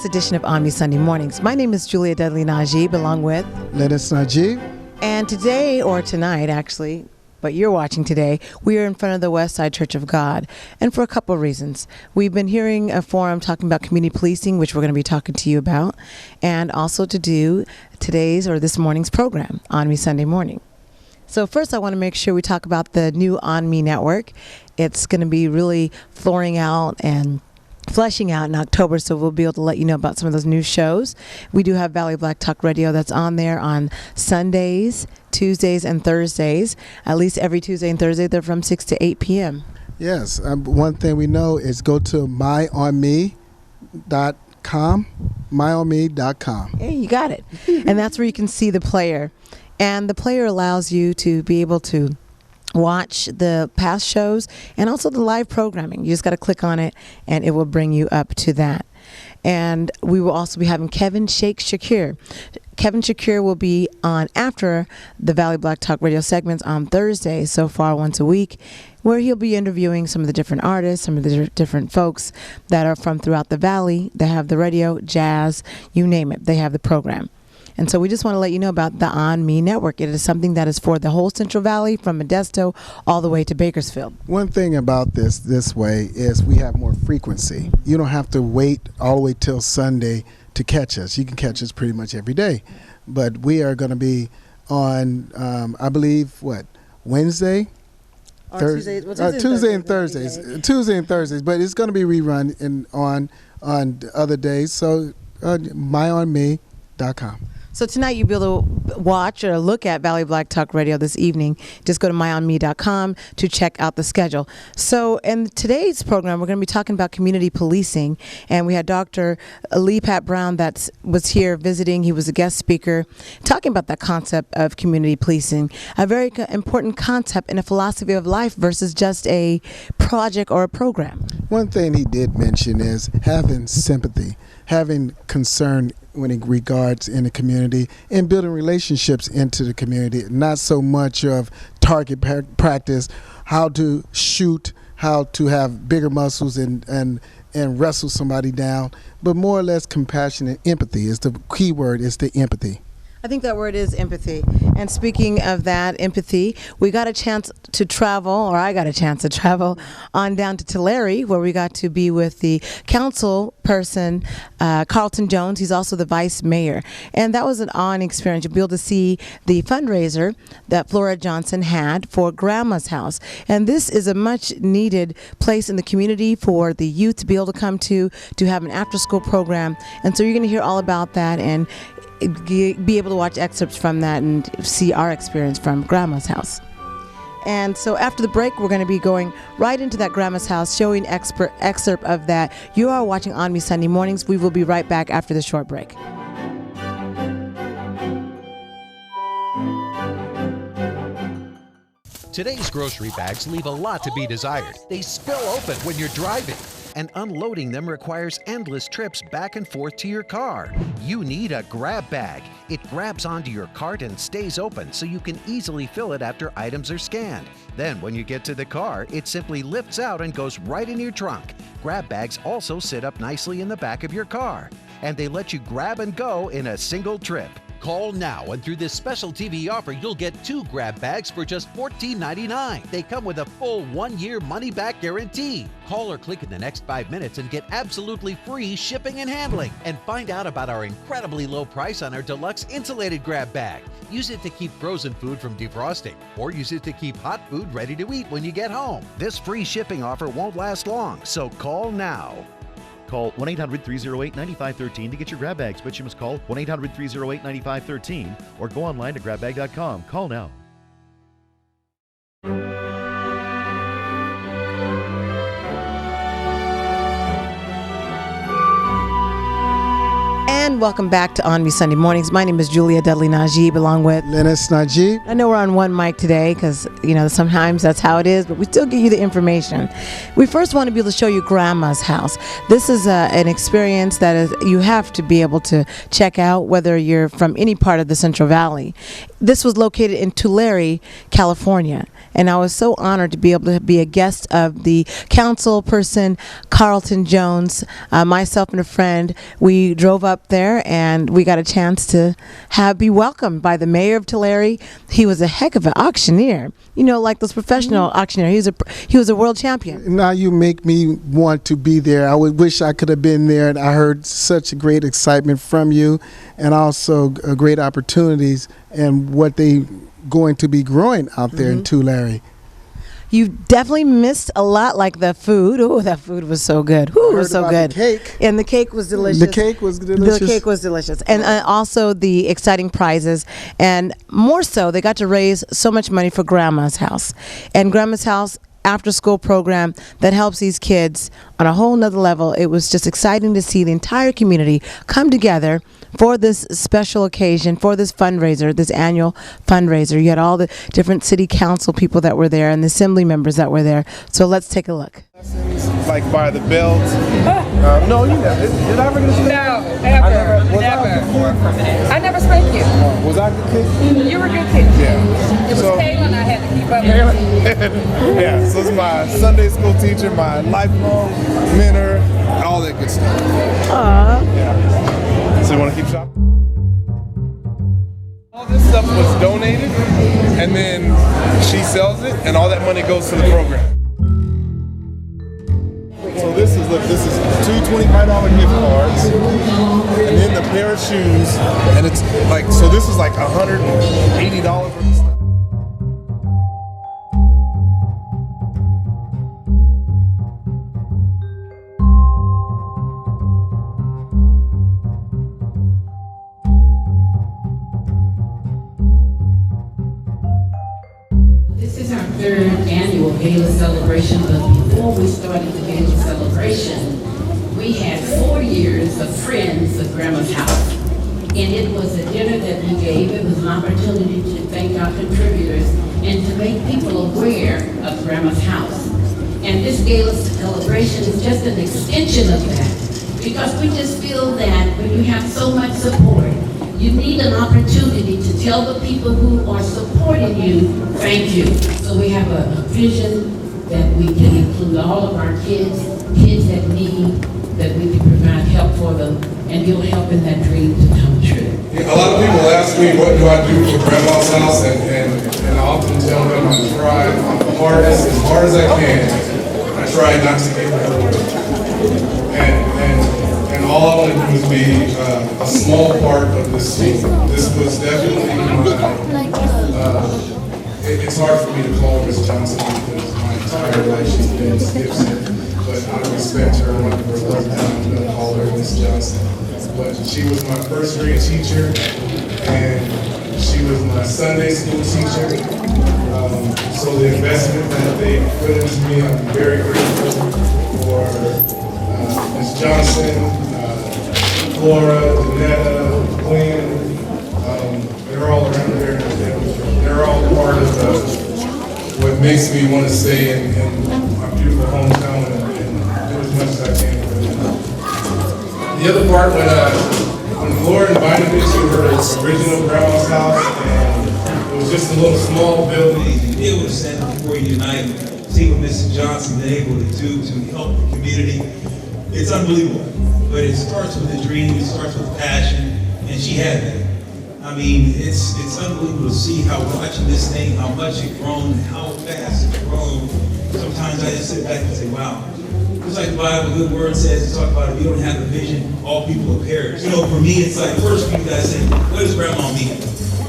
this edition of ONME Sunday Mornings. My name is Julia Dudley Najib, along with Lennis Najib. And today, or tonight actually, but you're watching today, we are in front of the Westside Church of God, and for a couple of reasons. We've been hearing a forum talking about community policing, which we're going to be talking to you about, and also to do today's or this morning's program, ONME Sunday Morning. So first I want to make sure we talk about the new ONME network. It's going to be really flooring out and fleshing out in October, so we'll be able to let you know about some of those new shows. We do have Valley Black Talk Radio that's on there on Sundays, Tuesdays, and Thursdays. At least every Tuesday and Thursday, they're from 6 to 8 p.m. Yes, one thing we know is go to myonme.com, myonme.com. Hey, you got it. And that's where you can see the player. And the player allows you to be able to watch the past shows and also the live programming. You just got to click on it and it will bring you up to that. And we will also be having Kevin Sheikh Shakir. Kevin Shakir will be on after the Valley Black Talk Radio segments on Thursday, so far once a week, where he'll be interviewing some of the different artists, some of the different folks that are from throughout the Valley. They have the radio, jazz, you name it. They have the program. And so we just want to let you know about the ONME network. It is something that is for the whole Central Valley, from Modesto all the way to Bakersfield. One thing about this way is we have more frequency. You don't have to wait all the way till Sunday to catch us. You can catch us pretty much every day. But we are going to be on, I believe, Wednesday? Tuesday and Thursdays. Tuesday and Thursdays. But it's going to be rerun on other days. So myonme.com. So tonight you'll be able to watch or look at Valley Black Talk Radio this evening. Just go to myonme.com to check out the schedule. So in today's program, we're going to be talking about community policing. And we had Dr. Lee Pat Brown that was here visiting. He was a guest speaker talking about that concept of community policing, a very important concept in a philosophy of life versus just a project or a program. One thing he did mention is having sympathy, having concern when it regards in the community and building relationships into the community, not so much of target practice, how to shoot, how to have bigger muscles and wrestle somebody down, but more or less compassion and empathy is the key word, is the empathy. I think that word is empathy. And speaking of that empathy, we got a chance to travel, or I got a chance to travel on down to Tulare, where we got to be with the council person, Carlton Jones. He's also the vice mayor. And that was an awesome experience. You'll be able to see the fundraiser that Flora Johnson had for Grandma's House. And this is a much needed place in the community for the youth to be able to come to have an after school program. And so you're going to hear all about that and be able to watch excerpts from that and see our experience from Grandma's House. And so after the break, we're going to be going right into that Grandma's House, showing excerpt of that. You are watching ONME Sunday Mornings. We will be right back after the short break. Today's grocery bags leave a lot to be desired. They spill open when you're driving, and unloading them requires endless trips back and forth to your car. You need a grab bag. It grabs onto your cart and stays open so you can easily fill it after items are scanned. Then when you get to the car, it simply lifts out and goes right in your trunk. Grab bags also sit up nicely in the back of your car, and they let you grab and go in a single trip. Call now, and through this special TV offer, you'll get 2 grab bags for just $14.99. They come with a full 1-year money-back guarantee. Call or click in the next 5 minutes and get absolutely free shipping and handling. And find out about our incredibly low price on our deluxe insulated grab bag. Use it to keep frozen food from defrosting, or use it to keep hot food ready to eat when you get home. This free shipping offer won't last long, so call now. Call 1-800-308-9513 to get your grab bags, but you must call 1-800-308-9513 or go online to grabbag.com. Call now. And welcome back to ONME Sunday Mornings. My name is Julia Dudley Najib, along with Lennis Najib. I know we're on one mic today because, sometimes that's how it is, but we still give you the information. We first want to be able to show you Grandma's House. This is an experience that you have to be able to check out, whether you're from any part of the Central Valley. This was located in Tulare, California. and I was so honored to be able to be a guest of the council person, Carlton Jones. Myself and a friend, we drove up there and we got a chance to be welcomed by the mayor of Tulare. He was a heck of an auctioneer, you know, like those professional auctioneers. He was a world champion. Now you make me want to be there. I would wish I could have been there, and I heard such a great excitement from you, and also great opportunities and what they going to be growing out there in Tulare. You definitely missed a lot, like the food. Oh, that food was so good. Ooh, it was so good. The cake. And the cake was delicious. The cake was delicious. The cake was delicious. And also the exciting prizes. And more so, they got to raise so much money for Grandma's House. And Grandma's House after school program that helps these kids on a whole nother level. It was just exciting to see the entire community come together for this special occasion, for this fundraiser, this annual fundraiser. You had all the different city council people that were there and the assembly members that were there. So let's take a look. Like by the belt. No, you never. Did I ever get a spank? No, never. I never spanked you. Was I a good kid? You were a good kid. Yeah. It was Kaylin I had to keep up with. Yeah, so it's my Sunday school teacher, my lifelong mentor, all that good stuff. Yeah. So you want to keep shopping? All this stuff was donated, and then she sells it, and all that money goes to the program. So this is two $25 gift cards, and then the pair of shoes, and it's like, so this is like $180 worth of stuff. This is our third annual gala celebration, but before we started the gala celebration, we had 4 years of Friends of Grandma's House. And it was a dinner that we gave. It was an opportunity to thank our contributors and to make people aware of Grandma's House. And this gala celebration is just an extension of that, because we just feel that when you have so much support, you need an opportunity to tell the people who are supporting you, thank you. So we have a vision that we can include all of our kids that need, that we can provide help for them, and you'll help in that dream to come true. A lot of people ask me, what do I do for Grandma's House? And I often tell them I try as hard as I can. I try not to get hurt. And all I want to do is be a small part of this team. This was definitely it's hard for me to call Miss Johnson because my entire life she's been Miss Gibson. But out of respect to her, one of her love time, I'm going to call her Miss Johnson. But she was my first grade teacher, and she was my Sunday school teacher. So the investment that they put into me, I'm very grateful for Ms. Johnson, Flora, Janetta, Gwen. They're all around there. They're all part of what makes me want to stay in my beautiful hometown and do as much as I can for them. The other part, when Flora invited me to her original Grandma's House, and it was just a little small building. To be able to stand before you tonight, see what Mrs. Johnson been able to do to help the community, it's unbelievable. But it starts with a dream, it starts with passion, and she had that. I mean, it's unbelievable to see how watching this thing, how much it's grown, how fast it's grown. Sometimes I just sit back and say, wow. Just like the Bible, good word says, it's talk about if you don't have a vision, all people will perish. You know, for me, it's like, first you guys say, what does grandma mean?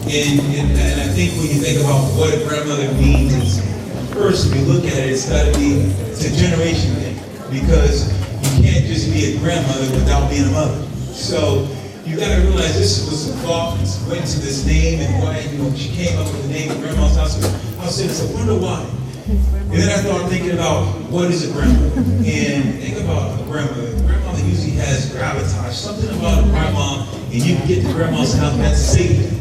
And I think when you think about what a grandmother means, is first, if you look at it, it's a generation thing. Because you can't just be a grandmother without being a mother. So you got to realize this was a thought, went to this name, and why, you know, she came up with the name of Grandma's House. I said, I wonder why. And then I started thinking about what is a grandmother. And think about a grandmother. A grandmother usually has gravitas, something about a grandma, and you can get to Grandma's house, that's safety.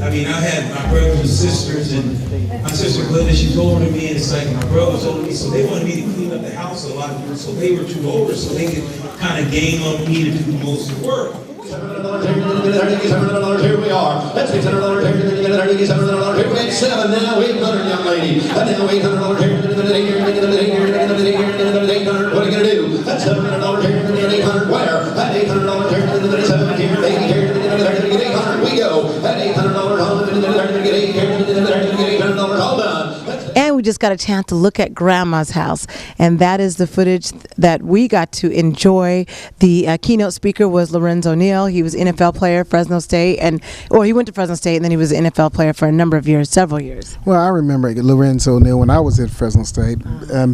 I mean, I had my brothers and sisters, and my sister Glenda, she's older than me, and it's like my brothers older than me, so they wanted me to clean up the house a lot, so they were too older, so they could kind of game on me to do most of the work. Here we are. That's $600 here. $700 here. We made seven. Now 800, young lady. And now $800 here. $800. What are you gonna do? That's $700 here. $800 where? At $800 here. $7 here. $80 here. $800. We go. At $800 home. Get $800 all done. And we just got a chance to look at Grandma's house, and that is the footage that we got to enjoy. The keynote speaker was Lorenzo Neal. He was NFL player, Fresno State, he went to Fresno State, and then he was an NFL player for a number of years, several years. Well, I remember Lorenzo Neal when I was at Fresno State,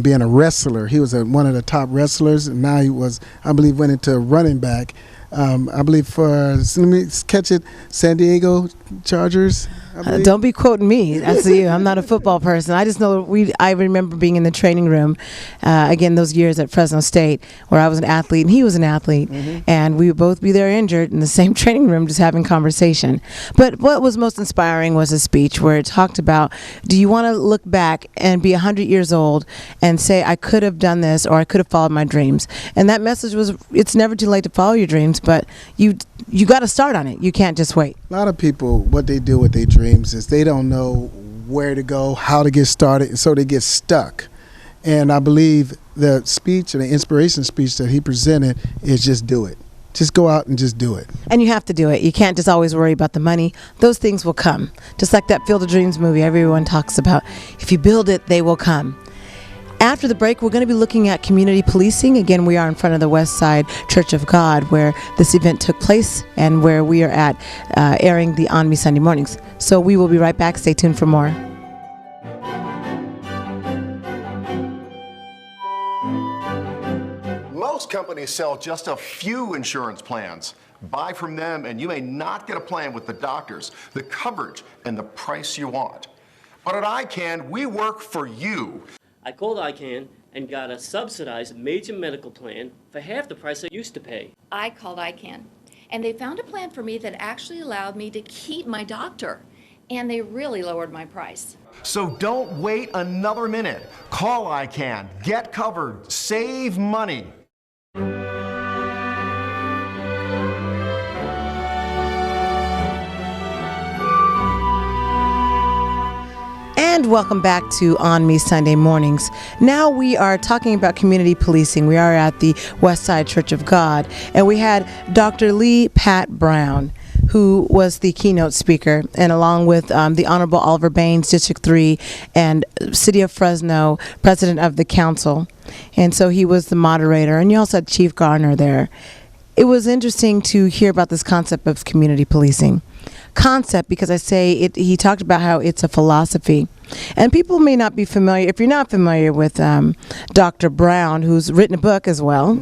being a wrestler. He was one of the top wrestlers, and now he was, I believe, went into running back. I believe for, let me catch it, San Diego Chargers. Don't be quoting me. That's you. I'm not a football person. I just know I remember being in the training room, again, those years at Fresno State, where I was an athlete and he was an athlete, and we would both be there injured in the same training room, just having conversation. But what was most inspiring was a speech where it talked about, do you want to look back and be 100 years old and say, I could have done this, or I could have followed my dreams? And that message was, it's never too late to follow your dreams, but you got to start on it. You can't just wait. A lot of people, what they do with their dreams is they don't know where to go, how to get started, and so they get stuck. And I believe the speech and the inspiration speech that he presented is just do it. Just go out and just do it. And you have to do it. You can't just always worry about the money. Those things will come. Just like that Field of Dreams movie everyone talks about. If you build it, they will come. After the break, we're going to be looking at community policing. Again, we are in front of the West Side Church of God, where this event took place and where we are at airing the ONME Sunday Mornings. So we will be right back. Stay tuned for more. Most companies sell just a few insurance plans. Buy from them and you may not get a plan with the doctors, the coverage, and the price you want. But at ICANN, we work for you. I called ICANN and got a subsidized major medical plan for half the price I used to pay. I called ICANN, and they found a plan for me that actually allowed me to keep my doctor, and they really lowered my price. So don't wait another minute. Call ICANN, get covered, save money. And welcome back to ONME Sunday Mornings. Now we are talking about community policing. We are at the West Side Church of God, and we had Dr. Lee Pat Brown, who was the keynote speaker, and along with the Honorable Oliver Baines, District 3, and City of Fresno, President of the Council. And so he was the moderator, and you also had Chief Garner there. It was interesting to hear about this concept of community policing. Concept because he talked about how it's a philosophy, and people may not be familiar. If you're not familiar with Dr. Brown, who's written a book as well,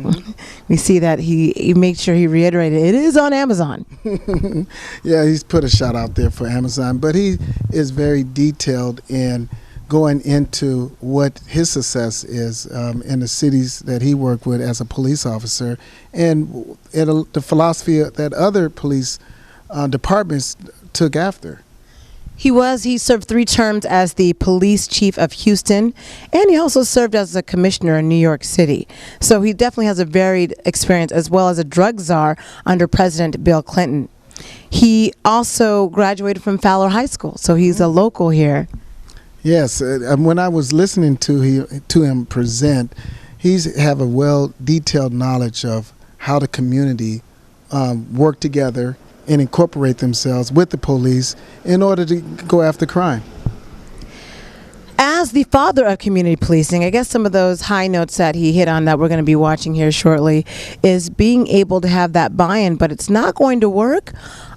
we see that he made sure he reiterated it is on Amazon. Yeah, he's put a shout out there for Amazon, but he is very detailed in going into what his success is in the cities that he worked with as a police officer, and the philosophy that other police departments took after. He served 3 terms as the police chief of Houston, and he also served as a commissioner in New York City. So he definitely has a varied experience, as well as a drug czar under President Bill Clinton. He also graduated from Fowler High School, so he's a local here. Yes, when I was listening to him present, he's have a well-detailed knowledge of how the community work together and incorporate themselves with the police in order to go after crime. As the father of community policing, I guess some of those high notes that he hit on that we're going to be watching here shortly is being able to have that buy-in, but it's not going to work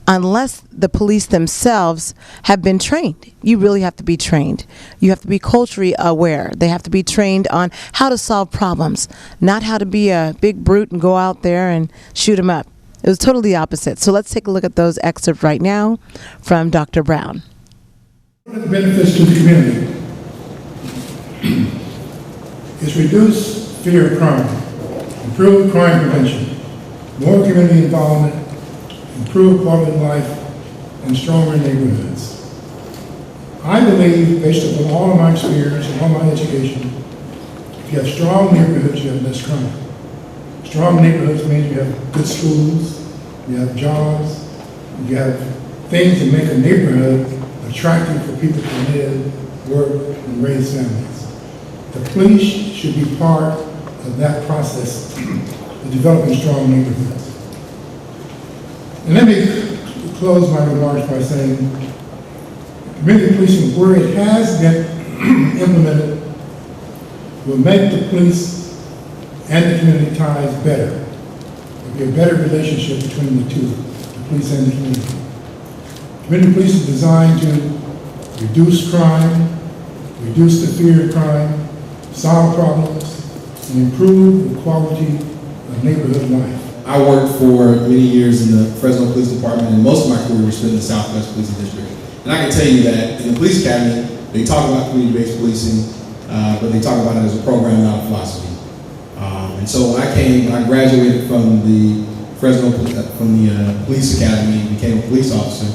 unless the police themselves have been trained. You really have to be trained. You have to be culturally aware. They have to be trained on how to solve problems, not how to be a big brute and go out there and shoot them up. It was totally the opposite. So let's take a look at those excerpts right now from Dr. Brown. One of the benefits to the community is reduce fear of crime, improve crime prevention, more community involvement, improve quality of life, and stronger neighborhoods. I believe, based upon all of my experience and all my education, if you have strong neighborhoods, you have less crime. Strong neighborhoods means you have good schools, you have jobs, you have things that make a neighborhood attractive for people to live, work, and raise families. The police should be part of that process of developing strong neighborhoods. And let me close my remarks by saying community policing, where it has been implemented, will make the police and the community ties better. There will be a better relationship between the two, the police and the community. Community police is designed to reduce crime, reduce the fear of crime, solve problems, and improve the quality of neighborhood life. I worked for many years in the Fresno Police Department, and most of my career was spent in the Southwest Police District. And I can tell you that in the police academy, they talk about community-based policing, but they talk about it as a program, not a philosophy. And so when I graduated from the Fresno, police academy and became a police officer.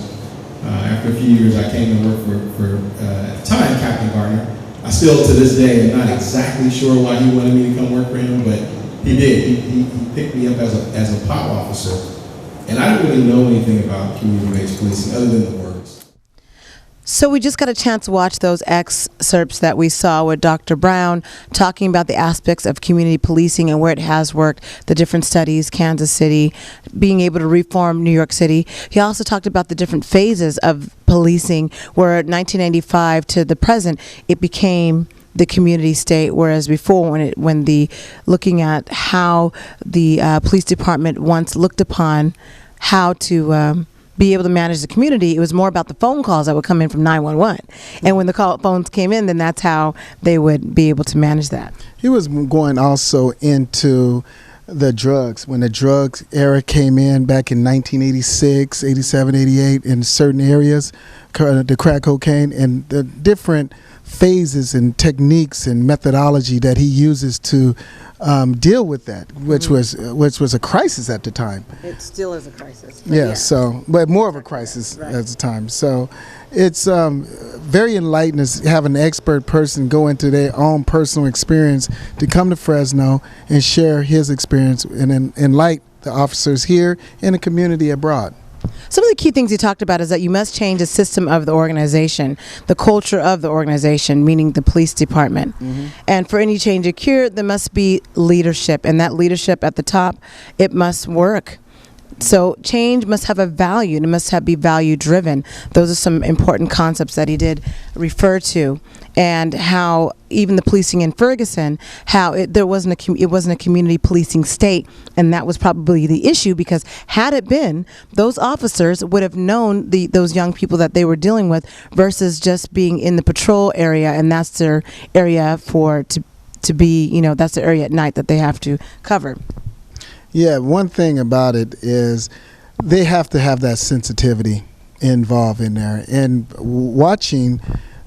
After a few years, I came to work for at the time, Captain Gardner. I still, to this day, am not exactly sure why he wanted me to come work for him, but he did. He picked me up as a POP officer. And I didn't really know anything about community-based policing other than the words. So we just got a chance to watch those excerpts that we saw with Dr. Brown talking about the aspects of community policing and where it has worked, the different studies, Kansas City, being able to reform New York City. He also talked about the different phases of policing, where 1995 to the present, it became the community state, whereas before, looking at how the police department once looked upon how to be able to manage the community, it was more about the phone calls that would come in from 911. And when the phones came in, then that's how they would be able to manage that. He was going also into the drugs. When the drugs era came in back in 1986, 87, 88 in certain areas, the crack cocaine and the different phases and techniques and methodology that he uses to deal with that, which was a crisis at the time. It still is a crisis. Yeah, so, but more of a crisis at the time. So it's very enlightening to have an expert person go into their own personal experience to come to Fresno and share his experience and enlighten the officers here in the community abroad. Some of the key things he talked about is that you must change the system of the organization, the culture of the organization, meaning the police department. And for any change to occur, there must be leadership, and that leadership at the top, it must work. So change must have a value, and it must be value driven. Those are some important concepts that he did refer to, and how even the policing in Ferguson, how it wasn't a community policing state, and that was probably the issue, because had it been, those officers would have known those young people that they were dealing with, versus just being in the patrol area, and that's their area to be, that's the area at night that they have to cover. Yeah, one thing about it is they have to have that sensitivity involved in there. And watching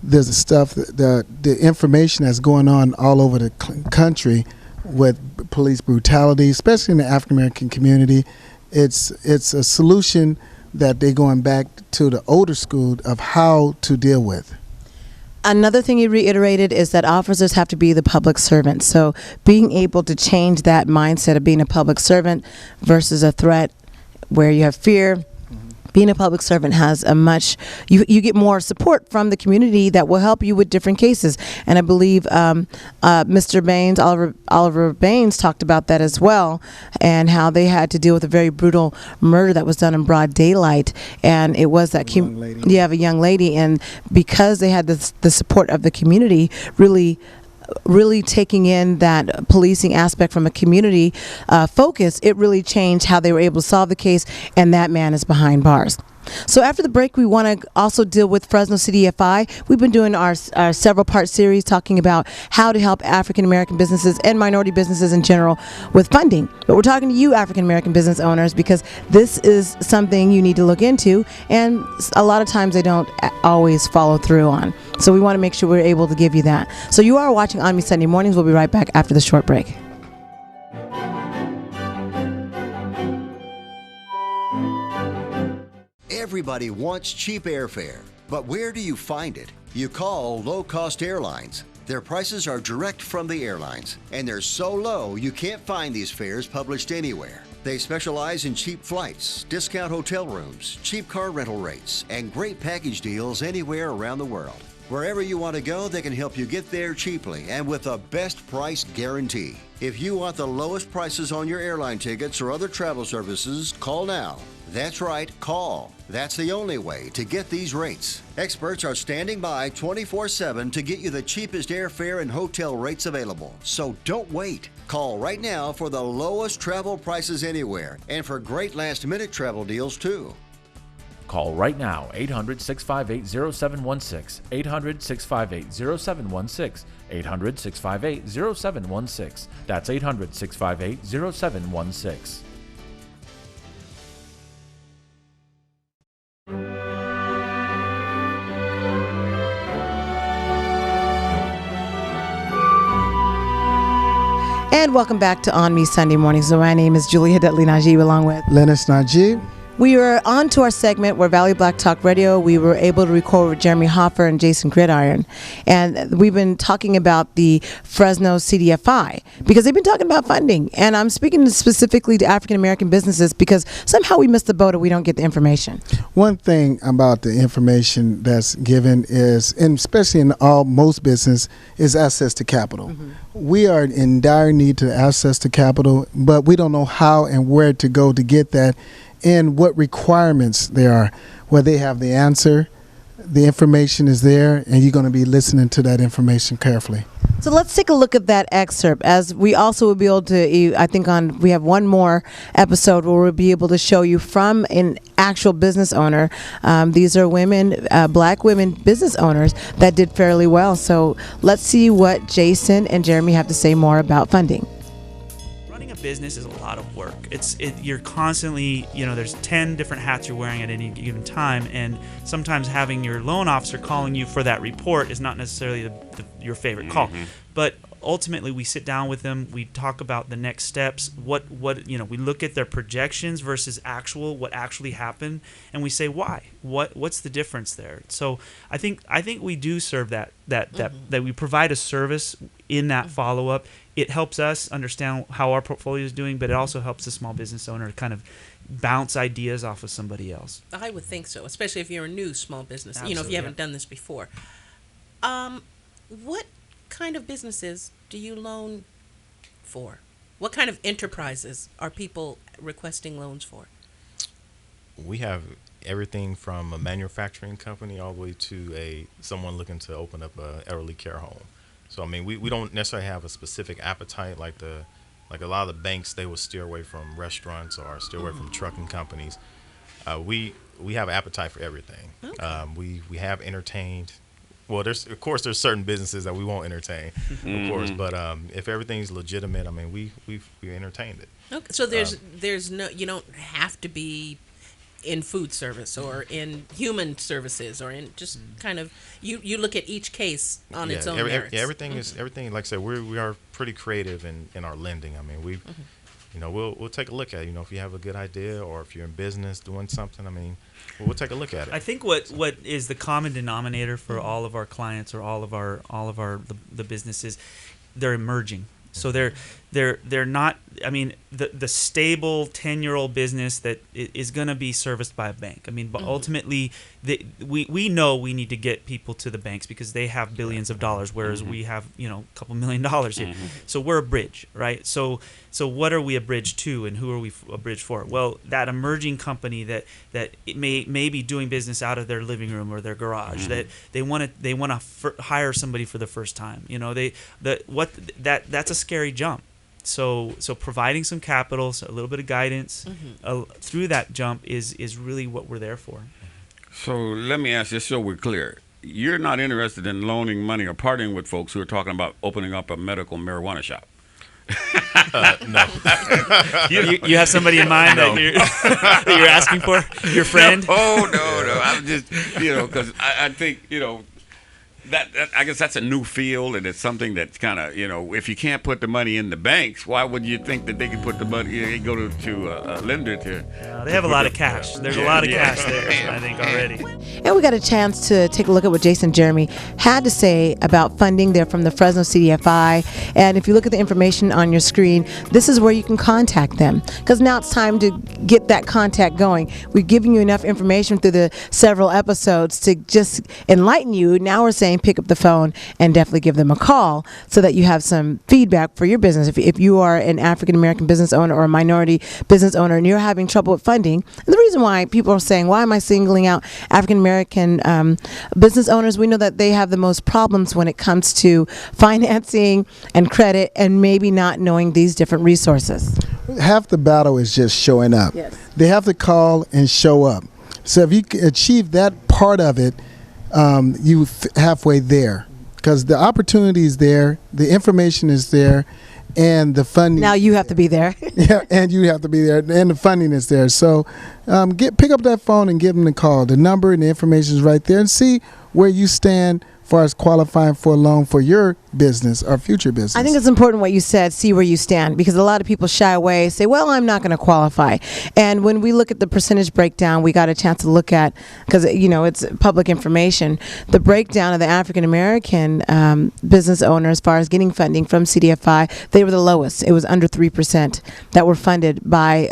the stuff, the information that's going on all over the country with police brutality, especially in the African American community, it's a solution that they're going back to the older school of how to deal with. Another thing he reiterated is that officers have to be the public servant. So being able to change that mindset of being a public servant versus a threat where you have fear, being a public servant has you get more support from the community that will help you with different cases. And I believe Mr. Baines, Oliver Baines, talked about that as well, and how they had to deal with a very brutal murder that was done in broad daylight. And it was that you have a young lady, and because they had the support of the community, really taking in that policing aspect from a community focus, it really changed how they were able to solve the case, and that man is behind bars. So after the break, we want to also deal with Fresno City FI. We've been doing our several-part series talking about how to help African-American businesses and minority businesses in general with funding. But we're talking to you, African-American business owners, because this is something you need to look into, and a lot of times they don't always follow through on. So we want to make sure we're able to give you that. So you are watching ONME Sunday Mornings. We'll be right back after the short break. Everybody wants cheap airfare, but where do you find it? You call low-cost airlines. Their prices are direct from the airlines, and they're so low you can't find these fares published anywhere. They specialize in cheap flights, discount hotel rooms, cheap car rental rates, and great package deals anywhere around the world. Wherever you want to go, they can help you get there cheaply and with a best price guarantee. If you want the lowest prices on your airline tickets or other travel services, call now. That's right, call. That's the only way to get these rates. Experts are standing by 24/7 to get you the cheapest airfare and hotel rates available. So don't wait. Call right now for the lowest travel prices anywhere and for great last-minute travel deals too. Call right now, 800-658-0716, 800-658-0716, 800-658-0716. That's 800-658-0716. And welcome back to ONME Sunday Morning. So my name is Julia Dudley Najib along with Lennox Najib. We were on to our segment where Valley Black Talk Radio, we were able to record with Jeremy Hoffer and Jason Gridiron. And we've been talking about the Fresno CDFI because they've been talking about funding. And I'm speaking specifically to African American businesses because somehow we miss the boat or we don't get the information. One thing about the information that's given is, and especially in most business, is access to capital. Mm-hmm. We are in dire need to access to capital, but we don't know how and where to go to get that and what requirements there are. Where they have the answer, the information is there, and you're going to be listening to that information carefully. So let's take a look at that excerpt, as we also will be able to, I think we have one more episode where we'll be able to show you from an actual business owner. These are women, black women business owners that did fairly well. So let's see what Jason and Jeremy have to say more about funding. Business is a lot of work. You're constantly, there's 10 different hats you're wearing at any given time, and sometimes having your loan officer calling you for that report is not necessarily your favorite call. But ultimately, we sit down with them, we talk about the next steps, we look at their projections versus what actually happened, and we say why, what's the difference there. So I think we do serve that we provide a service in that follow-up. It helps us understand how our portfolio is doing, but it also helps the small business owner kind of bounce ideas off of somebody else. I would think so, especially if you're a new small business. Absolutely. If you haven't done this before. What kind of businesses do you loan for? What kind of enterprises are people requesting loans for? We have everything from a manufacturing company all the way to someone looking to open up an elderly care home. So I mean, we don't necessarily have a specific appetite like a lot of the banks. They will steer away from restaurants or steer away from trucking companies. We have appetite for everything. Okay. We have entertained. Well, there's certain businesses that we won't entertain, of course. But if everything's legitimate, I mean, we entertained it. Okay. So there's no, you don't have to be in food service or in human services or in just kind of you look at each case on its own merits. Everything is everything. Like I said, we are pretty creative in our lending. I mean, we'll take a look at it. If you have a good idea or if you're in business doing something, I mean, we'll take a look at it. I think what is the common denominator for all of our clients or all of the businesses, they're emerging. So they're not. I mean, the stable 10-year-old business that is going to be serviced by a bank. I mean, but ultimately, we know we need to get people to the banks because they have billions of dollars, whereas we have a couple $1 million here. So we're a bridge, right? So what are we a bridge to, and who are we a bridge for? Well, that emerging company that it may be doing business out of their living room or their garage, that they want to hire somebody for the first time. That's a scary jump. So providing some capital, so a little bit of guidance through that jump is really what we're there for. So let me ask, just so we're clear, you're not interested in loaning money or partying with folks who are talking about opening up a medical marijuana shop? No. You have somebody in mind that you're asking for? Your friend? No. I'm just, because I think, that I guess that's a new field, and it's something that's kind of, if you can't put the money in the banks, why would you think that they can put the money? Go to a lender to. They have a lot of cash. There's a lot of cash there, I think, already. And we got a chance to take a look at what Jason and Jeremy had to say about funding. They're from the Fresno CDFI. And if you look at the information on your screen, this is where you can contact them. Because now it's time to get that contact going. We've given you enough information through the several episodes to just enlighten you. Now we're saying pick up the phone and definitely give them a call so that you have some feedback for your business. If you are an African American business owner or a minority business owner and you're having trouble with funding, and the reason why people are saying, why am I singling out African American business owners? We know that they have the most problems when it comes to financing and credit and maybe not knowing these different resources. Half the battle is just showing up. Yes. They have to call and show up. So if you achieve that part of it, you halfway there, because the opportunity is there, the information is there, and the funding. Now you have to be there. Yeah, and you have to be there, and the funding is there. So pick up that phone and give them the call. The number and the information is right there, and see where you stand as far as qualifying for a loan for your business or future business. I think it's important what you said, see where you stand, because a lot of people shy away, say, well, I'm not going to qualify. And when we look at the percentage breakdown, we got a chance to look at, because, it's public information, the breakdown of the African American business owners as far as getting funding from CDFI, they were the lowest. It was under 3% that were funded by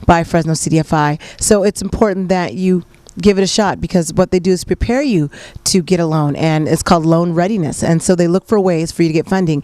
Fresno CDFI. So it's important that you give it a shot, because what they do is prepare you to get a loan, and it's called loan readiness. And so they look for ways for you to get funding.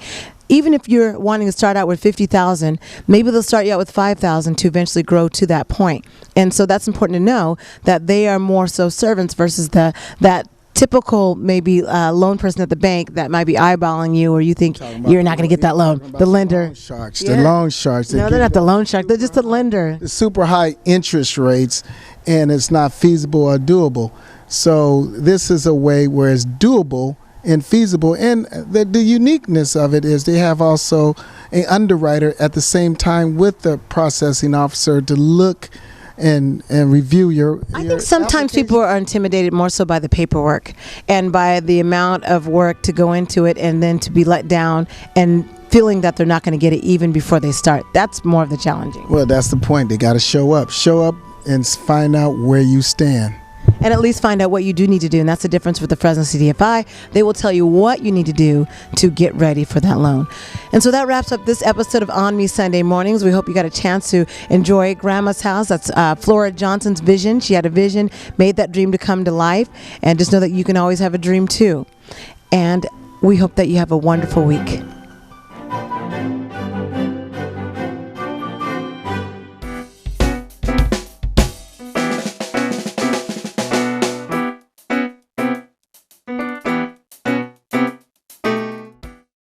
Even if you're wanting to start out with $50,000, maybe they'll start you out with $5,000 to eventually grow to that point. And so that's important to know, that they are more so servants versus that typical maybe loan person at the bank that might be eyeballing you, or you think you're not going to get that loan. The lender. The loan sharks. No, they're not the loan shark. They're just the lender. The super high interest rates, and it's not feasible or doable. So this is a way where it's doable and feasible. And the uniqueness of it is they have also an underwriter at the same time with the processing officer to look and review your I think sometimes people are intimidated more so by the paperwork and by the amount of work to go into it, and then to be let down and feeling that they're not going to get it even before they start. That's more of the challenging. Well, that's the point. They got to show up and find out where you stand. And at least find out what you do need to do. And that's the difference with the Fresno CDFI. They will tell you what you need to do to get ready for that loan. And so that wraps up this episode of ONME Sunday Mornings. We hope you got a chance to enjoy Grandma's House. That's Flora Johnson's vision. She had a vision, made that dream to come to life. And just know that you can always have a dream too. And we hope that you have a wonderful week.